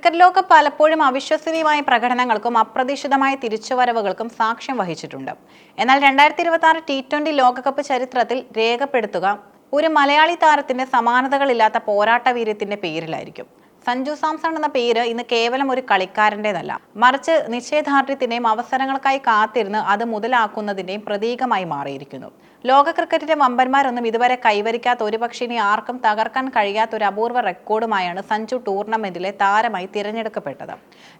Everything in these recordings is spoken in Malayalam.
ക്രിക്കറ്റ് ലോകം പലപ്പോഴും അവിശ്വസനീയമായ പ്രകടനങ്ങൾക്കും അപ്രതീക്ഷിതമായ തിരിച്ചുവരവുകൾക്കും സാക്ഷ്യം വഹിച്ചിട്ടുണ്ട്. എന്നാൽ 2026 T20 ലോകകപ്പ് ചരിത്രത്തിൽ രേഖപ്പെടുത്തുക ഒരു മലയാളി താരത്തിന്റെ സമാനതകളില്ലാത്ത പോരാട്ട വീര്യത്തിന്റെ പേരിലായിരിക്കും. സഞ്ജു സാംസൺ എന്ന പേര് ഇന്ന് കേവലം ഒരു കളിക്കാരൻ്റെതല്ല, മറിച്ച് നിശ്ചയദാർഢ്യത്തിന്റെയും അവസരങ്ങൾക്കായി കാത്തിരുന്ന് അത് മുതലാക്കുന്നതിന്റെയും പ്രതീകമായി മാറിയിരിക്കുന്നു. ലോക ക്രിക്കറ്റിന്റെ വമ്പന്മാരൊന്നും ഇതുവരെ കൈവരിക്കാത്ത, ഒരുപക്ഷെ ഇനി ആർക്കും തകർക്കാൻ കഴിയാത്ത ഒരു അപൂർവ റെക്കോർഡുമായാണ് സഞ്ജു ടൂർണമെന്റിലെ താരമായി തിരഞ്ഞെടുക്കപ്പെട്ടത്.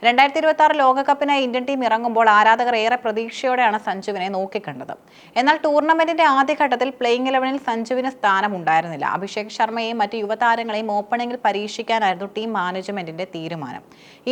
2026 ലോകകപ്പിനായി ഇന്ത്യൻ ടീം ഇറങ്ങുമ്പോൾ ആരാധകർ ഏറെ പ്രതീക്ഷയോടെയാണ് സഞ്ജുവിനെ നോക്കിക്കണ്ടത്. എന്നാൽ ടൂർണമെന്റിന്റെ ആദ്യഘട്ടത്തിൽ പ്ലേയിങ് 11-ൽ സഞ്ജുവിന് സ്ഥാനമുണ്ടായിരുന്നില്ല. അഭിഷേക് ശർമ്മയെയും മറ്റ് യുവതാരങ്ങളെയും ഓപ്പണിംഗിൽ പരീക്ഷിക്കാനായിരുന്നു ടീം മാനേജ്മെന്റിന്റെ തീരുമാനം.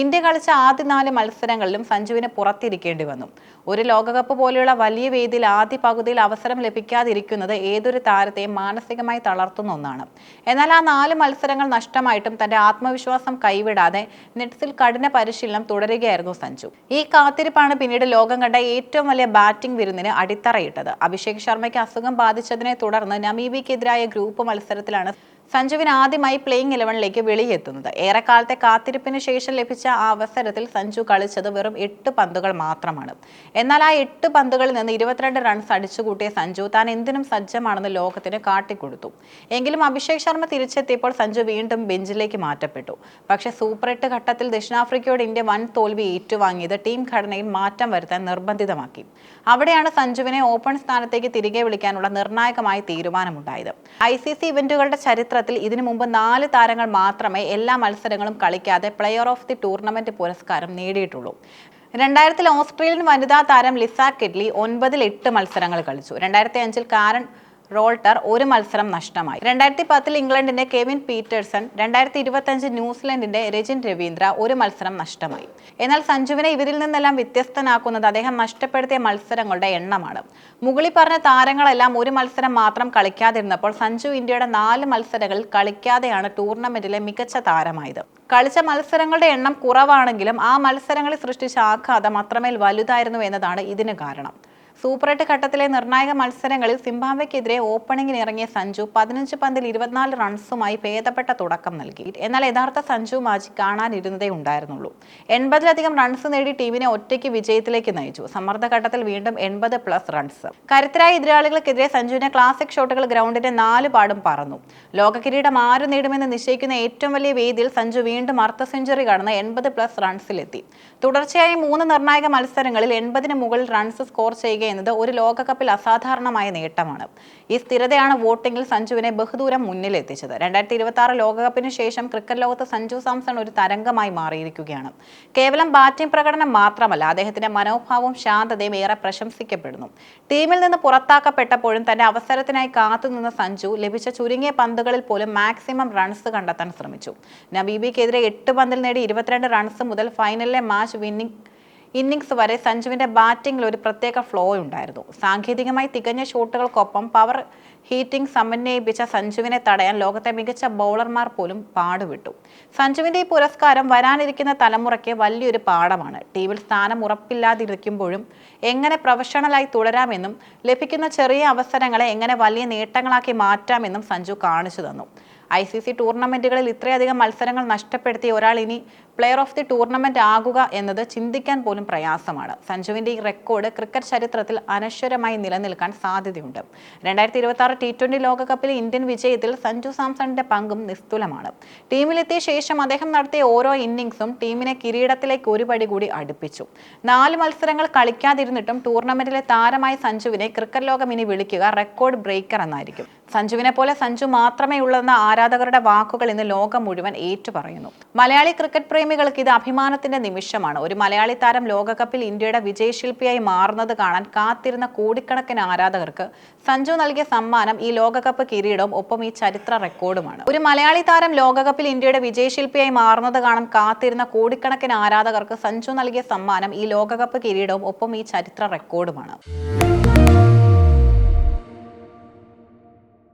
ഇന്ത്യ കളിച്ച ആദ്യ 4 മത്സരങ്ങളിലും സഞ്ജുവിന് പുറത്തിരിക്കേണ്ടി വന്നു. ഒരു ലോകകപ്പ് പോലെയുള്ള വലിയ വേദിയിൽ ആദ്യ പകുതിയിൽ അവസരം ലഭിക്കാതിരിക്കുന്നത് ഏതൊരു താരത്തെയും മാനസികമായി തളർത്തുന്ന ഒന്നാണ്. എന്നാൽ ആ 4 മത്സരങ്ങൾ നഷ്ടമായിട്ടും തന്റെ ആത്മവിശ്വാസം കൈവിടാതെ നെറ്റ്സിൽ കഠിന പരിശീലനം തുടരുകയായിരുന്നു സഞ്ജു. ഈ കാത്തിരിപ്പാണ് പിന്നീട് ലോകം കണ്ട ഏറ്റവും വലിയ ബാറ്റിംഗ് വിരുന്നിന് അടിത്തറയിട്ടത്. അഭിഷേക് ശർമ്മയ്ക്ക് അസുഖം ബാധിച്ചതിനെ തുടർന്ന് നമീബിയക്കെതിരായ ഗ്രൂപ്പ് മത്സരത്തിലാണ് സഞ്ജുവിന് ആദ്യമായി പ്ലേയിങ് 11-ലേക്ക് വെളിയെത്തുന്നത്. ഏറെക്കാലത്തെ കാത്തിരിപ്പിന് ശേഷം ലഭിച്ച ആ അവസരത്തിൽ സഞ്ജു കളിച്ചത് വെറും 8 പന്തുകൾ മാത്രമാണ്. എന്നാൽ ആ 8 പന്തുകളിൽ നിന്ന് 22 റൺസ് അടിച്ചുകൂട്ടിയ സഞ്ജു താൻ എന്തിനും സജ്ജമാണെന്ന് ലോകത്തിന് കാട്ടിക്കൊടുത്തു. എങ്കിലും അഭിഷേക് ശർമ്മ തിരിച്ചെത്തിയപ്പോൾ സഞ്ജു വീണ്ടും ബെഞ്ചിലേക്ക് മാറ്റപ്പെട്ടു. പക്ഷേ സൂപ്പർ 8 ഘട്ടത്തിൽ ദക്ഷിണാഫ്രിക്കയോട് ഇന്ത്യ വൻ തോൽവി ഏറ്റുവാങ്ങിയത് ടീം ഘടനയിൽ മാറ്റം വരുത്താൻ നിർബന്ധിതമാക്കി. അവിടെയാണ് സഞ്ജുവിനെ ഓപ്പൺ സ്ഥാനത്തേക്ക് തിരികെ വിളിക്കാനുള്ള നിർണായകമായ തീരുമാനമുണ്ടായത്. ICC ഇവന്റുകളുടെ ചരിത്രത്തിൽ ഇതിനു മുമ്പ് 4 താരങ്ങൾ മാത്രമേ എല്ലാ മത്സരങ്ങളും കളിക്കാതെ പ്ലെയർ ഓഫ് ദി ടൂർണമെന്റ് പുരസ്കാരം നേടിയിട്ടുള്ളൂ. 2000-ൽ ഓസ്ട്രേലിയൻ വനിതാ താരം ലിസ കെഡ്ലി 9-ൽ 8 മത്സരങ്ങൾ കളിച്ചു. 2005-ൽ കാരൻ റോൾട്ടർ 1 മത്സരം നഷ്ടമായി. 2010-ൽ ഇംഗ്ലണ്ടിന്റെ കെവിൻ പീറ്റേഴ്സൺ, 2025 ന്യൂസിലൻഡിന്റെ രജിൻ രവീന്ദ്ര 1 മത്സരം നഷ്ടമായി. എന്നാൽ സഞ്ജുവിനെ ഇവരിൽ നിന്നെല്ലാം വ്യത്യസ്തനാക്കുന്നത് അദ്ദേഹം നഷ്ടപ്പെടുത്തിയ മത്സരങ്ങളുടെ എണ്ണമാണ്. മുകളിൽ പറഞ്ഞ താരങ്ങളെല്ലാം 1 മത്സരം മാത്രം കളിക്കാതിരുന്നപ്പോൾ സഞ്ജു ഇന്ത്യയുടെ 4 മത്സരങ്ങളിൽ കളിക്കാതെയാണ് ടൂർണമെന്റിലെ മികച്ച താരമായത്. കളിച്ച മത്സരങ്ങളുടെ എണ്ണം കുറവാണെങ്കിലും ആ മത്സരങ്ങളിൽ സൃഷ്ടിച്ച ആഘാതം അത്രമേൽ വലുതായിരുന്നു എന്നതാണ് ഇതിന് കാരണം. സൂപ്പർ 8 ഘട്ടത്തിലെ നിർണായക മത്സരങ്ങളിൽ സിംബാബ്വെക്കെതിരെ ഓപ്പണിംഗിന് ഇറങ്ങിയ സഞ്ജു 15 പന്തിൽ 24 റൺസുമായി ഭേദപ്പെട്ട തുടക്കം നൽകി. എന്നാൽ യഥാർത്ഥ സഞ്ജു മാജിക് കാണാനിരുന്നതേ ഉണ്ടായിരുന്നുള്ളൂ. 80-ലധികം റൺസ് നേടി ടീമിനെ ഒറ്റയ്ക്ക് വിജയത്തിലേക്ക് നയിച്ചു. സമ്മർദ്ദഘട്ടത്തിൽ വീണ്ടും 80+ റൺസ്. കരുത്തരായ എതിരാളികൾക്കെതിരെ സഞ്ജുവിന്റെ ക്ലാസിക് ഷോട്ടുകൾ ഗ്രൗണ്ടിന്റെ 4 പാടും പറന്നു. ലോക കിരീടം ആര് നേടുമെന്ന് നിശ്ചയിക്കുന്ന ഏറ്റവും വലിയ വേദിയിൽ സഞ്ജു വീണ്ടും അർദ്ധ സെഞ്ചുറി കടന്ന് 80+ റൺസിലെത്തി. തുടർച്ചയായി 3 നിർണായക മത്സരങ്ങളിൽ 80-ന് മുകളിൽ റൺസ് സ്കോർ ചെയ്യുക എന്നത് ഒരു ലോകകപ്പിൽ അസാധാരണമായ നേട്ടമാണ്. ഈ സ്ഥിരതയാണ് വോട്ടിംഗിൽ സഞ്ജുവിനെ ബഹുദൂരം മുന്നിലെത്തിച്ചത്. 2026 ലോകകപ്പിന് ശേഷം ക്രിക്കറ്റ് ലോകത്ത് സഞ്ജു സാംസൺ ഒരു തരംഗമായി മാറിയിരിക്കുകയാണ്. കേവലം ബാറ്റിംഗ് പ്രകടനം മാത്രമല്ല, അദ്ദേഹത്തിന്റെ മനോഭാവവും ശാന്തതയും ഏറെ പ്രശംസിക്കപ്പെടുന്നു. ടീമിൽ നിന്ന് പുറത്താക്കപ്പെട്ടപ്പോഴും തന്റെ അവസരത്തിനായി കാത്തുനിന്ന സഞ്ജു ലഭിച്ച ചുരുങ്ങിയ പന്തുകളിൽ പോലും മാക്സിമം റൺസ് കണ്ടെത്താൻ ശ്രമിച്ചു. നമീബിയക്കെതിരെ 8 പന്തിൽ നേടി 22 റൺസ് മുതൽ ഫൈനലിലെ മാച്ച് വിന്നിംഗ് ഇന്നിംഗ്സ് വരെ സഞ്ജുവിന്റെ ബാറ്റിംഗിൽ ഒരു പ്രത്യേക ഫ്ലോ ഉണ്ടായിരുന്നു. സാങ്കേതികമായി തികഞ്ഞ ഷോട്ടുകൾക്കൊപ്പം പവർ ഹീറ്റിംഗ് സമന്വയിപ്പിച്ച സഞ്ജുവിനെ തടയാൻ ലോകത്തെ മികച്ച ബൗളർമാർ പോലും പാടുവിട്ടു. സഞ്ജുവിന്റെ ഈ പുരസ്കാരം വരാനിരിക്കുന്ന തലമുറയ്ക്ക് വലിയൊരു പാഠമാണ്. ടീമിൽ സ്ഥാനം ഉറപ്പില്ലാതിരിക്കുമ്പോഴും എങ്ങനെ പ്രൊഫഷണലായി തുടരാമെന്നും ലഭിക്കുന്ന ചെറിയ അവസരങ്ങളെ എങ്ങനെ വലിയ നേട്ടങ്ങളാക്കി മാറ്റാമെന്നും സഞ്ജു കാണിച്ചു തന്നു. ICC ടൂർണമെന്റുകളിൽ ഇത്രയധികം മത്സരങ്ങൾ നഷ്ടപ്പെടുത്തിയ ഒരാൾ ഇനി പ്ലെയർ ഓഫ് ദി ടൂർണമെന്റ് ആകുക എന്നത് ചിന്തിക്കാൻ പോലും പ്രയാസമാണ്. സഞ്ജുവിന്റെ ഈ റെക്കോർഡ് ക്രിക്കറ്റ് ചരിത്രത്തിൽ അനശ്വരമായി നിലനിൽക്കാൻ സാധ്യതയുണ്ട്. 2026 T20 ലോകകപ്പിലെ ഇന്ത്യൻ വിജയത്തിൽ സഞ്ജു സാംസണിന്റെ പങ്കും നിസ്തുലമാണ്. ടീമിലെത്തിയ ശേഷം അദ്ദേഹം നടത്തിയ ഓരോ ഇന്നിംഗ്സും ടീമിനെ കിരീടത്തിലേക്ക് ഒരു പടി കൂടി അടുപ്പിച്ചു. 4 മത്സരങ്ങൾ കളിക്കാതിരുന്നിട്ടും ടൂർണമെന്റിലെ താരമായി സഞ്ജുവിനെ ക്രിക്കറ്റ് ലോകം ഇനി വിളിക്കുക റെക്കോർഡ് ബ്രേക്കർ എന്നായിരിക്കും. സഞ്ജുവിനെ പോലെ സഞ്ജു മാത്രമേ ഉള്ളെന്ന ആരാധകരുടെ വാക്കുകൾ ഇന്ന് ലോകം മുഴുവൻ ഏറ്റുപറയുന്നു. മലയാളി ക്രിക്കറ്റ് പ്രേമികൾക്ക് ഇത് അഭിമാനത്തിന്റെ നിമിഷമാണ്. ഒരു മലയാളി താരം ലോകകപ്പിൽ ഇന്ത്യയുടെ വിജയശില്പിയായി മാറുന്നത് കാണാൻ കാത്തിരുന്ന കോടിക്കണക്കിന് ആരാധകർക്ക് സഞ്ജു നൽകിയ സമ്മാനം ഈ ലോകകപ്പ് കിരീടവും ഒപ്പം ഈ ചരിത്ര റെക്കോർഡുമാണ്. ഒരു മലയാളി താരം ലോകകപ്പിൽ ഇന്ത്യയുടെ വിജയശില്പിയായി മാറുന്നത് കാണാൻ കാത്തിരുന്ന കോടിക്കണക്കിന് ആരാധകർക്ക് സഞ്ജു നൽകിയ സമ്മാനം ഈ ലോകകപ്പ് കിരീടവും ഒപ്പം ഈ ചരിത്ര റെക്കോർഡുമാണ്.